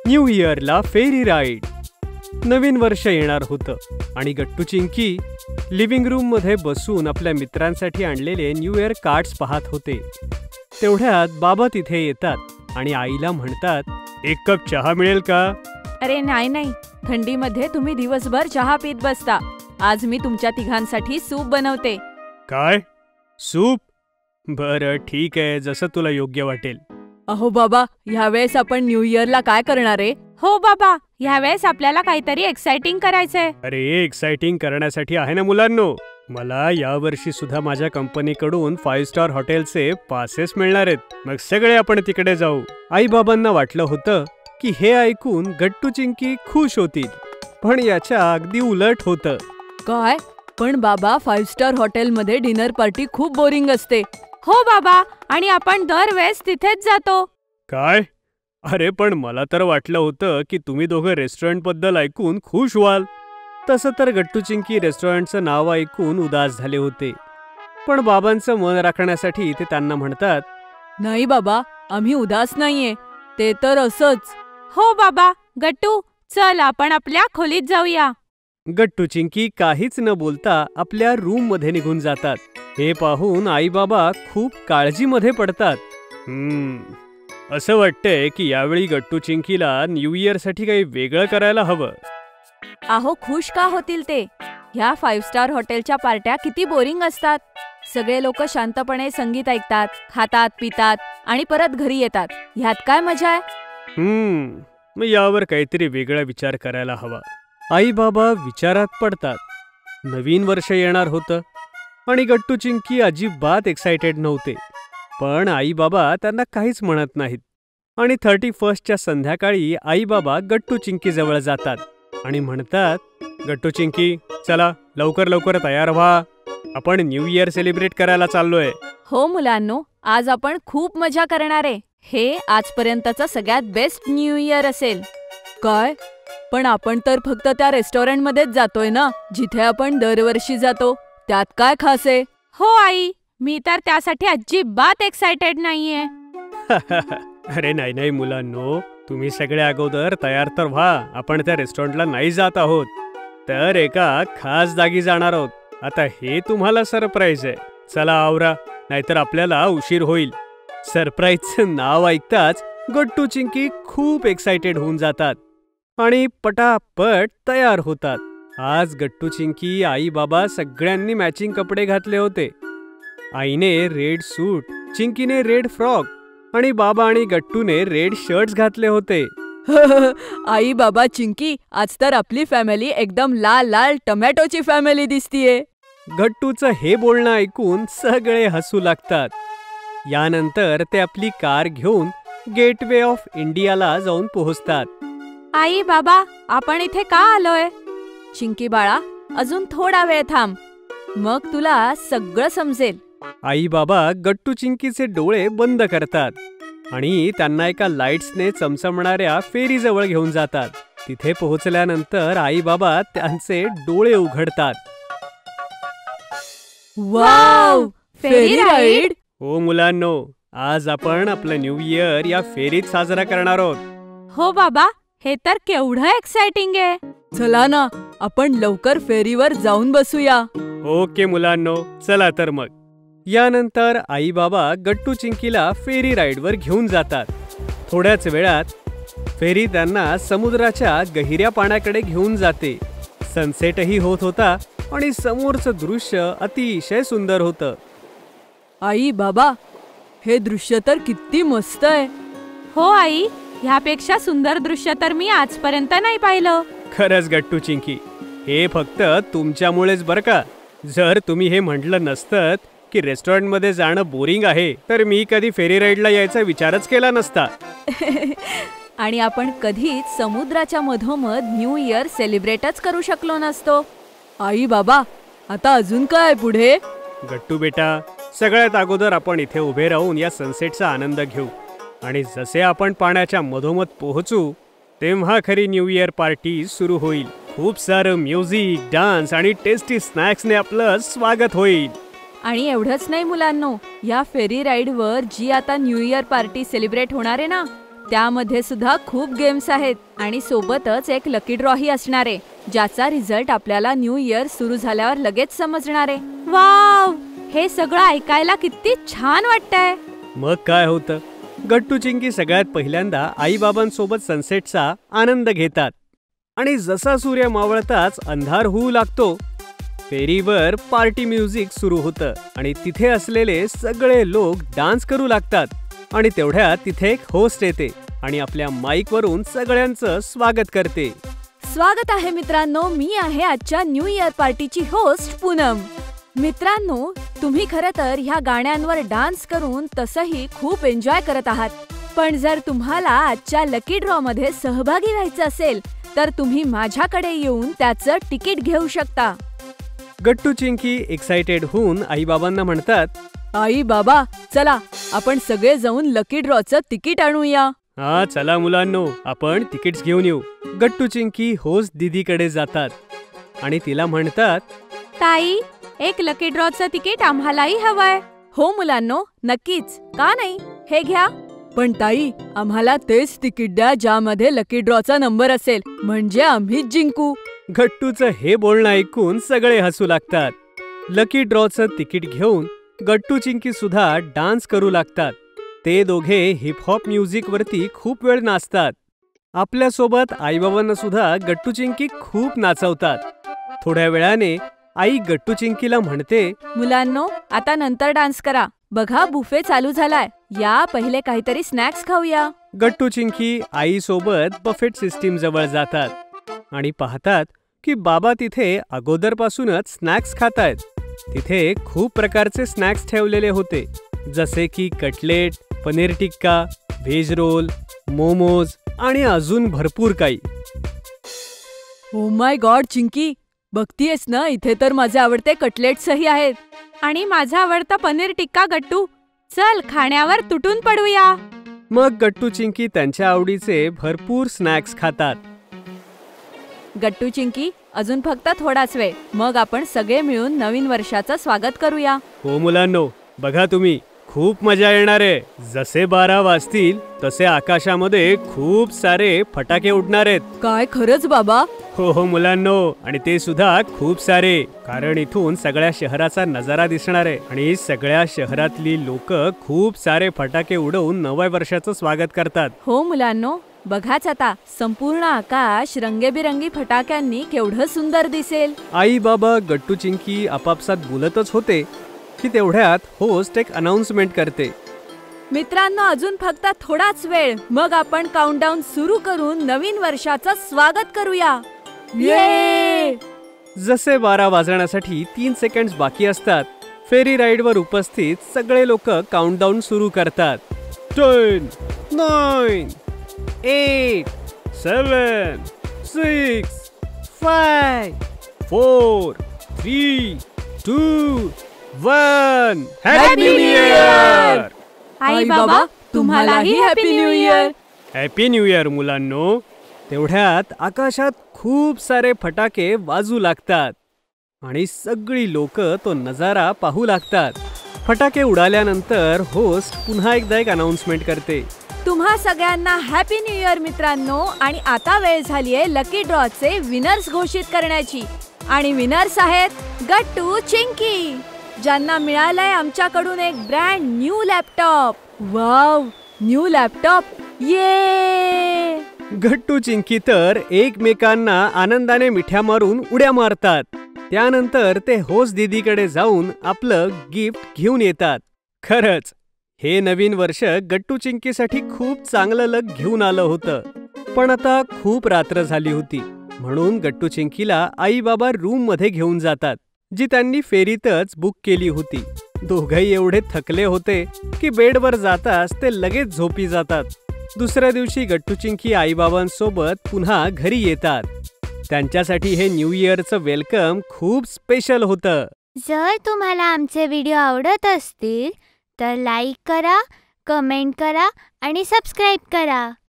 New इयरला फेरी ride. नवीन वर्ष येणार होतं आणि गट्टू चिंकी लिव्हिंग रूम मध्ये बसून आपल्या मित्रांसाठी आणलेले न्यू इयर कार्ड्स पाहत होते. तेवढ्यात बाबा तिथे येतात आणि आईला म्हणतात, एक कप चहा मिळेल का? अरे नाही, थंडीमध्ये तुम्ही दिवसभर चहा पीत बसता. आज मी तुमच्या तिघांसाठी सूप बनवते. काय? सूप? बरं ठीक आहे, जसं तुला योग्य वाटेल. अहो बाबा, ह्यावेळेस आपण न्यू इयरला काय करणार आहे? हो बाबा, ह्यावेळेस आपल्याला काहीतरी एक्साइटिंग करायचंय. अरे एक्साइटिंग करण्यासाठी आहे ना मुलांनो. मला यावर्षी सुद्धा माझ्या कंपनीकडून 5 स्टार हॉटेलचे पासेस मिळणार आहेत. मग सगळे आपण तिकडे जाऊ. आई बाबांना वाटलं होतं की हे ऐकून गट्टू चिंकी खुश होतील, पण याच्या अगदी उलट होतं. काय? पण बाबा, 5 स्टार हॉटेलमध्ये डिनर पार्टी खूप बोरिंग असते. हो बाबा, आणि आपण दरवेळेस तिथेच जातो. काय? अरे पण मला तर वाटलं होतं की तुम्ही दोघं रेस्टॉरंट बद्दल ऐकून खुश व्हाल. तसं तर गट्टू चिंकी रेस्टॉरंटचं नाव ऐकून उदास झाले होते. पण बाबांचं मन राखण्यासाठी ते त्यांना म्हणतात, नाही बाबा, आम्ही उदास नाहीये, ते तर असंच. हो बाबा, गट्टू चल आपण आपल्या खोलीत जाऊया. गट्टू चिंकी काहीच न बोलता आपल्या रूम मध्ये निघून जातात. हे पाहून आई बाबा खूप काळजीमध्ये पडतात. असं वाटतंय की यावेळी गट्टू चिंकीला न्यू इयर साठी काही वेगळं करायला हवं. अहो खुश का होतील ते? ह्या 5 स्टार हॉटेलच्या पार्ट्या किती बोरिंग असतात. सगळे लोक शांतपणे संगीत ऐकतात, खातात, पितात आणि परत घरी येतात. ह्यात काय मजा आहे? मग यावर काहीतरी वेगळा विचार करायला हवा. आई बाबा विचारात पडतात. नवीन वर्ष येणार होतं आणि गट्टू चिंकी अजिबात एक्साइटेड नव्हते. पण आई बाबा त्यांना काहीच म्हणत नाहीत. आणि 31च्या संध्याकाळी आई बाबा गट्टू चिंकी जवळ जातात आणि म्हणतात, गट्टू चिंकी चला लवकर लवकर तयार व्हा, आपण न्यू इयर सेलिब्रेट करायला चाललोय. हो मुलांनो, आज आपण खूप मजा करणार आहे. हे आजपर्यंतचं सगळ्यात बेस्ट न्यू इयर असेल. काय? पण आपण तर फक्त त्या रेस्टॉरंटमध्येच जातोय ना, जिथे आपण दरवर्षी जातो. त्यात काय खास आहे? हो आई, मी तर त्यासाठी अजिबात एक्साइटेड नाहीये. अरे नाही मुलांनो, तुम्ही सगळे अगोदर तयार तर व्हा. आपण त्या रेस्टॉरंटला नाही जात आहोत, तर एका खास जागी जाणार आहोत. आता हे तुम्हाला सरप्राईज आहे. चला आवरा, नाहीतर आपल्याला उशीर होईल. सरप्राईजचं नाव ऐकताच गट्टू चिंकी खूप एक्साइटेड होऊन जातात आणि पटापट तयार होतात. आज गट्टू चिंकी, आई बाबा सगळ्यांनी मॅचिंग कपडे घातले होते. आईने रेड सूट, चिंकीने रेड फ्रॉक आणि बाबा आणि गट्टूने रेड शर्ट्स घातले होते. आई बाबा चिंकी, आज तर आपली फॅमिली एकदम लाल लाल टमॅटोची फॅमिली दिसतीये. गट्टूचं हे बोलणं ऐकून सगळे हसू लागतात. यानंतर ते आपली कार घेऊन गेटवे ऑफ इंडियाला जाऊन पोहोचतात. आई बाबा, आपण इथे का आलोय? चिंकी बाळा, अजून थोडा वेळ थांब, मग तुला सगळं समजेल. आई बाबा गट्टू चिंकीचे डोळे बंद करतात आणि त्यांना एका लाईट्सने चमचमणाऱ्या फेरीजवळ घेऊन जातात. तिथे पोहोचल्यानंतर आई बाबा त्यांचे डोळे उघडतात. वाव, फेरी राईड? हो मुलांनो, आज आपण आपलं न्यू इयर या फेरीत साजरा करणार आहोत. हो बाबा, हे तर केवढं एक्साइटिंग आहे. चला ना, आपण लवकर फेरीवर जाऊन बसूया. ओके मुलांनो, चला तर मग. यानंतर आई बाबा गट्टू चिंकीला फेरी राईडवर घेऊन जातात. थोड्याच वेळात फेरी त्यांना समुद्राच्या गहिऱ्या पाण्याकडे घेऊन जाते. सनसेटही होत होता आणि समोरचं दृश्य अतिशय सुंदर होतं. आई बाबा, हे दृश्य तर किती मस्त आहे. हो आई, ह्यापेक्षा सुंदर दृश्य तर मी आजपर्यंत नाही पाहिलं. खरंच गट्टू चिंकी, हे फक्त तुमच्यामुळेच बरं का. जर तुम्ही हे म्हटलं नसतं की रेस्टॉरंटमध्ये जाणं बोरिंग आहे, तर मी कधी फेरी राईडला यायचा विचारच केला नसता. आणि आपण कधीच समुद्राच्या मधोमध न्यू इयर सेलिब्रेटच करू शकलो नसतो. आई बाबा, आता अजून काय पुढे? गट्टू बेटा, सगळ्यात अगोदर आपण इथे उभे राहून या सनसेटचा आनंद घेऊ आणि जसे आपण पाण्याच्या मधोमध पोहोचू तेव्हा खरी न्यू इयर पार्टी सुरू होईल. खूप सारं म्युझिक, डान्स आणि टेस्टी स्नॅक्सने आपलं स्वागत होईल. आणि एवढंच नाही मुलांनो, या फेरी राईडवर जी आता न्यू इयर पार्टी सेलिब्रेट होणार आहे ना, त्यामध्ये सुद्धा खूप गेम्स आहेत आणि सोबतच एक लकी ड्रॉही असणार आहे, ज्याचा रिझल्ट आपल्याला न्यू इयर सुरू झाल्यावर लगेच समजणार आहे. वाव, हे सगळं ऐकायला किती छान वाटतंय. मग काय होतं, गट्टू चिंकी सगळ्यात पहिल्यांदा आईबाबांसोबत सनसेटचा आनंद घेतात आणि जसा सूर्य मावळताच अंधार होऊ लागतो, फेरीवर पार्टी म्युझिक सुरू होतं आणि तिथे असलेले सगळे लोक डान्स करू लागतात आणि तेवढ्यात तिथे एक होस्ट येते आणि आपल्या माईकवरून सगळ्यांचं स्वागत करते. स्वागत आहे मित्रांनो, मी आहे आजच्या न्यू इयर पार्टीची होस्ट पूनम. मित्रांनो, तुम्ही खरं तर ह्या गाण्यांवर डान्स करून तसंही खूप एन्जॉय करत आहात. पण जर तुम्हाला आजच्या लकी ड्रॉ मध्ये सहभागी व्हायचं असेल तर तुम्ही माझ्याकडे येऊन त्याचं तिकीट घेऊ शकता. गट्टू चिंकी एक्साइटेड होऊन आईबाबांना म्हणतात, आई बाबा, चला आपण सगळे जाऊन लकी ड्रॉचं तिकीट आणूया. हा चला मुलांनो, आपण तिकीट्स घेऊन येऊ. गट्टू चिंकी होस्ट दीदीकडे जातात आणि तिला म्हणतात, ताई, एक लकी ड्रॉचं तिकीट आम्हालाही हवंय. हो मुलांनो, नक्कीच, का नाही, हे घ्या. पण ताई, आम्हाला तेच तिकीट द्या ज्यामध्ये लकी ड्रॉचा नंबर असेल, म्हणजे आम्हीच जिंकू. गट्टूचं हे बोलणं ऐकून सगळे हसू लागतात. लकी ड्रॉचं तिकीट घेऊन गट्टू चिंकी सुद्धा डान्स करू लागतात. ते दोघे हिपहॉप म्युझिक वरती खूप वेळ नाचतात. आपल्यासोबत आईबाबांना सुद्धा गट्टू चिंकी खूप नाचवतात. थोड्या वेळाने आई गट्टू चिंकीला म्हणते, मुलांनो, आता नंतर डान्स करा. बघा, बुफे चालू झालाय. या, पहिले काहीतरी स्नॅक्स खाऊया. गट्टू चिंकी आई सोबत बफेट सिस्टीम जवळ जातात आणि पाहतात की बाबा तिथे अगोदरपासूनच स्नॅक्स खातायत. तिथे खूप प्रकारचे स्नॅक्स ठेवलेले होते, जसे की cutlet, paneer tikka, veg roll, momos आणि अजून भरपूर काही. ओ माय गॉड चिंकी, बघतीयस ना, इथे तर माझे आवडते कटलेट्सही आहेत. आणि माझा आवडता पनीर टिक्का. गट्टू, चल खाण्यावर तुटून पडूया. मग गट्टू चिंकी त्यांच्या आवडीचे भरपूर स्नॅक्स खातात. गट्टू चिंकी, अजून फक्त थोडाच वेळ, मग आपण सगळे मिळून नवीन वर्षाचं स्वागत करूया. हो मुलांनो, बघा तुम्ही, खूप मजा येणार आहे. जसे 12 वाजतील तसे आकाशामध्ये खूप सारे फटाके उडणार आहेत. काय, खरंच बाबा? हो हो मुलांनो, आणि ते सुद्धा खूप सारे, कारण इथून सगळ्या शहराचा नजारा दिसणार आहे आणि सगळ्या शहरातली लोक खूप सारे फटाके उडवून नव्या वर्षाचं स्वागत करतात. हो मुलांनो, बघाच आता, संपूर्ण आकाश रंगेबिरंगी फटाक्यांनी केवढं सुंदर दिसेल. आई बाबा गट्टू चिंकी आपापसात बोलतच होते की तेवढ्यात होस्ट एक अनाउन्समेंट करते. मित्रांनो, अजून फक्त थोडाच वेळ, मग आपण काउंटडाऊन सुरू करून नवीन वर्षाचं स्वागत करूया. ये! जसे 12 वाजण्यासाठी 3 सेकंड्स बाकी असतात, फेरी राईडवर उपस्थित सगळे लोक काउंटडाऊन सुरू करतात. 10, 9, 8, 7, 6, 5, 4, 3, 2, 1. Happy new year! आई बाबा, तुम्हालाही happy new year. Happy new year मुलांनो. तेवढ्यात आकाशात खूप सारे फटाके वाजू लागतात आणि सगळी लोक तो नजारा पाहू लागतात. फटाके उडाल्यानंतर होस्ट पुन्हा एकदा एक अनाउन्समेंट करते. तुम्हा सगळ्यांना हॅपी न्यू इयर मित्रांनो. आणि आता वेळ झालीये लकी ड्रॉचे विनर्स घोषित करण्याची. आणि विनर्स आहेत गट्टू चिंकी, ज्यांना मिळालंय आमच्याकडून एक brand new laptop. Wow, new laptop, ये! गट्टू चिंकी तर एकमेकांना आनंदाने मिठ्या मारून उड्या मारतात. त्यानंतर ते होस्ट दीदीकडे जाऊन आपलं गिफ्ट घेऊन येतात. खरंच हे नवीन वर्ष गट्टू चिंकीसाठी खूप चांगलं लक घेऊन आलं होतं. पण आता खूप रात्र झाली होती, म्हणून गट्टू चिंकीला आई बाबा रूम मध्ये घेऊन जातात, जी त्यांनी फेरीतच बुक केली होती. दोघंही एवढे थकले होते की बेडवर जाताच ते लगेच झोपी जातात. दुसऱ्या दिवशी गट्टू चिंकी आईबाबांसोबत पुन्हा घरी येतात. त्यांच्यासाठी हे न्यू इयरचं वेलकम खूप स्पेशल होतं. जर तुम्हाला आमचे व्हिडिओ आवडत असतील तर लाईक करा, कमेंट करा आणि सबस्क्राईब करा.